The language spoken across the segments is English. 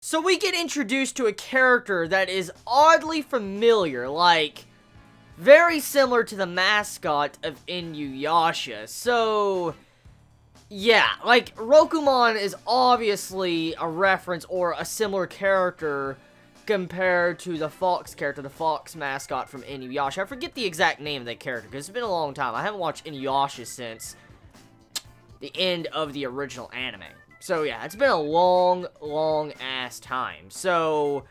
So we get introduced to a character that is oddly familiar, like, very similar to the mascot of Inuyasha. So, yeah, like, Rokumon is obviously a reference or a similar character compared to the fox character, the fox mascot from Inuyasha. I forget the exact name of that character, because it's been a long time. I haven't watched Inuyasha since the end of the original anime. So, yeah, it's been a long, long-ass time. So,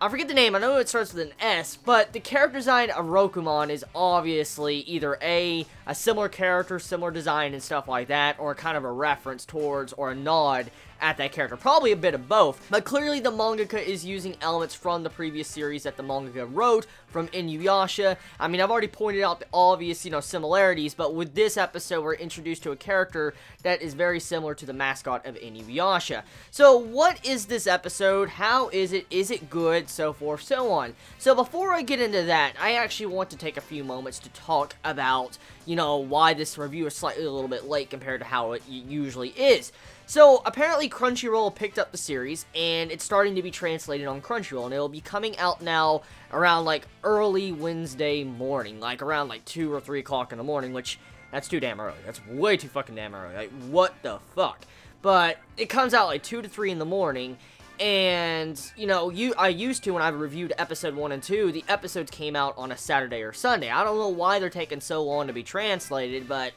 I forget the name. I know it starts with an S, but the character design of Rokumon is obviously either a similar character, similar design, and stuff like that, or kind of a reference towards or a nod at that character. Probably a bit of both, but clearly the mangaka is using elements from the previous series that the mangaka wrote from Inuyasha. I mean, I've already pointed out the obvious, similarities, but with this episode, we're introduced to a character that is very similar to the mascot of Inuyasha. So, what is this episode? How is it? Is it good? So forth, so on. So, before I get into that, I actually want to take a few moments to talk about, why this review is slightly a little bit late compared to how it usually is. So, apparently Crunchyroll picked up the series, and it's starting to be translated on Crunchyroll, and it'll be coming out now around, early Wednesday morning, around, 2 or 3 o'clock in the morning, which, that's too damn early. That's way too fucking damn early. What the fuck? But, it comes out, 2 to 3 in the morning, and, I used to, when I reviewed episode 1 and 2, the episodes came out on a Saturday or Sunday. I don't know why they're taking so long to be translated, but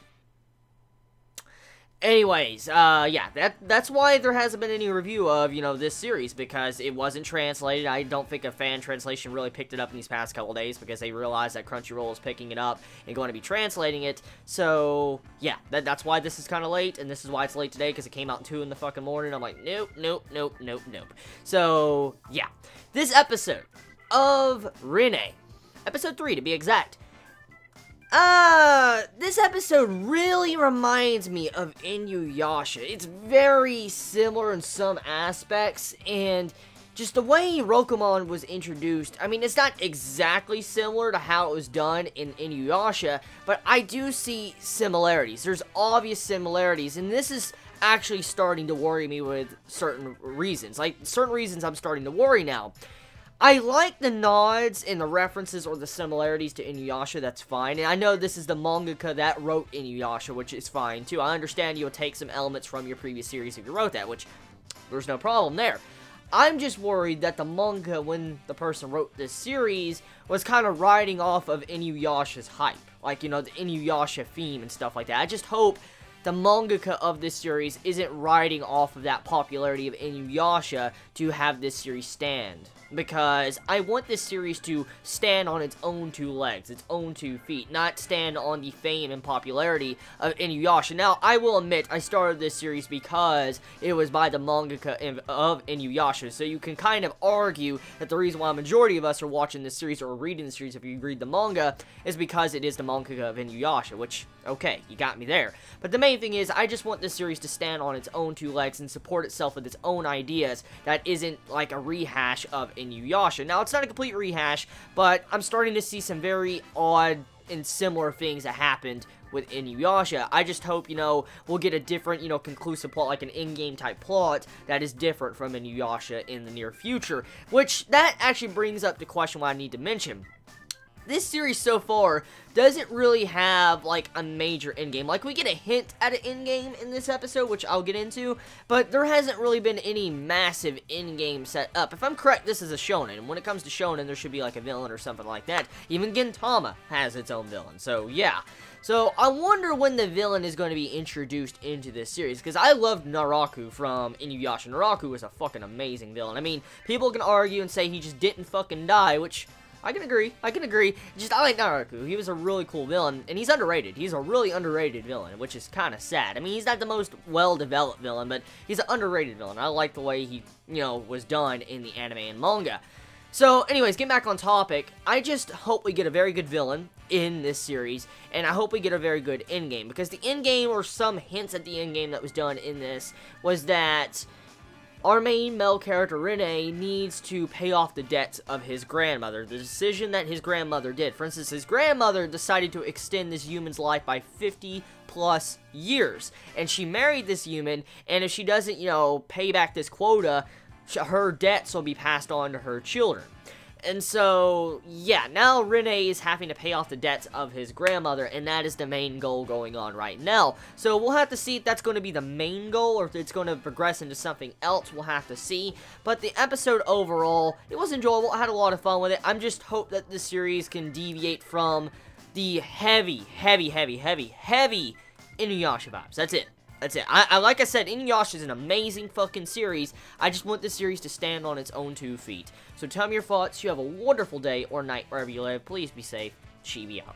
anyways, yeah, that's why there hasn't been any review of, this series, because it wasn't translated. I don't think a fan translation really picked it up in these past couple days, because they realized that Crunchyroll is picking it up and going to be translating it. So, yeah, that's why this is kind of late, and this is why it's late today, because it came out at 2 in the fucking morning. I'm like, nope. So, yeah, this episode of Rinne, episode 3 to be exact, this episode really reminds me of Inuyasha. It's very similar in some aspects, and just the way Rokumon was introduced, I mean, it's not exactly similar to how it was done in Inuyasha, but I do see similarities. There's obvious similarities, and this is actually starting to worry me with certain reasons. Certain reasons I'm starting to worry now. I like the nods and the references or the similarities to Inuyasha, that's fine. And I know this is the mangaka that wrote Inuyasha, which is fine too. I understand you'll take some elements from your previous series if you wrote that, which there's no problem there. I'm just worried that the manga, when the person wrote this series, was kind of riding off of Inuyasha's hype. The Inuyasha theme and stuff like that. I just hope the mangaka of this series isn't riding off of that popularity of Inuyasha to have this series stand. Because I want this series to stand on its own 2 legs, its own 2 feet, not stand on the fame and popularity of Inuyasha. Now, I will admit, I started this series because it was by the mangaka of Inuyasha, so you can kind of argue that the reason why a majority of us are watching this series or reading the series if you read the manga is because it is the mangaka of Inuyasha, which, okay, you got me there. But the main thing is, I just want this series to stand on its own 2 legs and support itself with its own ideas that isn't like a rehash of Inuyasha. Now, it's not a complete rehash, but I'm starting to see some very odd and similar things that happened with Inuyasha. I just hope, we'll get a different, conclusive plot, like an in-game type plot that is different from Inuyasha in the near future. Which, that actually brings up the question why I need to mention. This series so far doesn't really have, a major endgame. We get a hint at an endgame in this episode, which I'll get into, but there hasn't really been any massive endgame set up. If I'm correct, this is a shonen, and when it comes to shonen, there should be, a villain or something like that. Even Gintama has its own villain, so yeah. So, I wonder when the villain is going to be introduced into this series, because I loved Naraku from Inuyasha. Naraku was a fucking amazing villain. I mean, people can argue and say he just didn't fucking die, which I can agree. Just, I like Naraku. He was a really cool villain, and he's underrated. He's a really underrated villain, which is kind of sad. I mean, he's not the most well-developed villain, but he's an underrated villain. I like the way he, was done in the anime and manga. So, anyways, getting back on topic, I just hope we get a very good villain in this series, and I hope we get a very good endgame, because the endgame, or some hints at the endgame that was done in this, was that our main male character, Rinne, needs to pay off the debts of his grandmother, the decision that his grandmother did. For instance, his grandmother decided to extend this human's life by 50+ years, and she married this human, and if she doesn't, pay back this quota, her debts will be passed on to her children. And so, yeah, now Rinne is having to pay off the debts of his grandmother, and that is the main goal going on right now. So we'll have to see if that's going to be the main goal, or if it's going to progress into something else. We'll have to see. But the episode overall, it was enjoyable. I had a lot of fun with it. I'm just hope that this series can deviate from the heavy Inuyasha vibes. That's it. That's it. Like I said, Inuyasha is an amazing fucking series. I just want this series to stand on its own 2 feet. So tell me your thoughts. You have a wonderful day or night wherever you live. Please be safe. Chibi out.